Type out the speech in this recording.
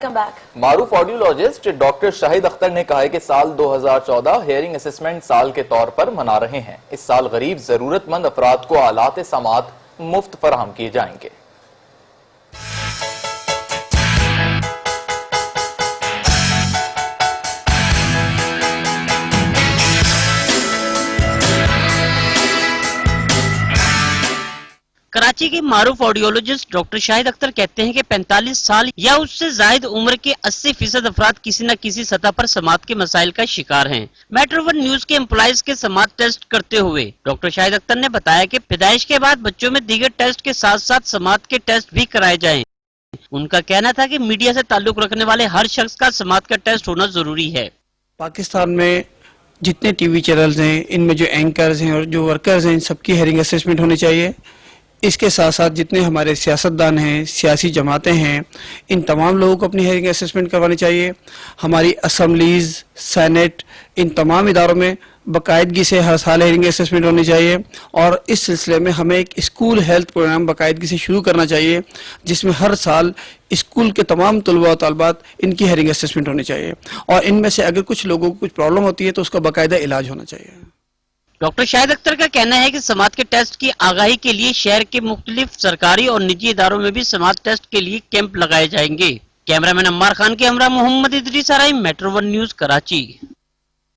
Come back. معروف آڈیولوجسٹ doctor شاہد اختر نے کہا ہے کہ سال 2014 ہیئرنگ اسسمنٹ سال کے طور پر منا رہے ہیں۔ اس سال غریب ضرورت مند افراد کو آلات سماعت مفت فراہم کیے جائیں گے۔ کراچی کے معروف آڈیولوجسٹ ڈاکٹر شاہد اختر کہتے ہیں کہ 45 سال یا اس سے زائد عمر کے 80% افراد کسی نہ کسی سطح پر سماعت کے مسائل کا شکار ہیں۔ میٹرو ون نیوز کے امپلائیز کے سماعت ٹیسٹ کرتے ہوئے ڈاکٹر شاہد اختر نے بتایا کہ پیدائش کے بعد بچوں میں دیگر ٹیسٹ کے ساتھ ساتھ سماعت کے ٹیسٹ بھی کرائے جائیں۔ ان کا کہنا تھا کہ میڈیا سے تعلق رکھنے والے ہر شخص کا سماعت کا ٹیسٹ ہونا ضروری ہے۔ پاکستان میں جتنے ٹی وی چینلز ہیں، ان میں جو اینکرز ہیں اور جو ورکرز ہیں، ان سب کی ہیئرنگ اسسمنٹ ہونی چاہیے۔ اس کے ساتھ ساتھ جتنے ہمارے سیاستدان ہیں، سیاسی جماعتیں ہیں، ان تمام لوگوں کو اپنی ہیئرنگ اسسمنٹ کروانی چاہیے۔ ہماری اسمبلیز، سینٹ، ان تمام اداروں میں باقاعدگی سے ہر سال ہیئرنگ اسسمنٹ ہونی چاہیے، اور اس سلسلے میں ہمیں ایک اسکول ہیلتھ پروگرام باقاعدگی سے شروع کرنا چاہیے، جس میں ہر سال اسکول کے تمام طلباء و طالبات ان کی ہیئرنگ اسسمنٹ ہونی چاہیے، اور ان میں سے اگر کچھ لوگوں کو کچھ پرابلم ہوتی ہے تو اس کا باقاعدہ علاج ہونا چاہیے۔ ڈاکٹر شاہد اختر کا کہنا ہے کہ سماعت کے ٹیسٹ کی آگاہی کے لیے شہر کے مختلف سرکاری اور نجی اداروں میں بھی سماعت ٹیسٹ کے لیے کیمپ لگائے جائیں گے۔ کیمرہ مین عمار خان کے ہمراہ محمد ادریس ارائم، میٹرو ون نیوز، کراچی۔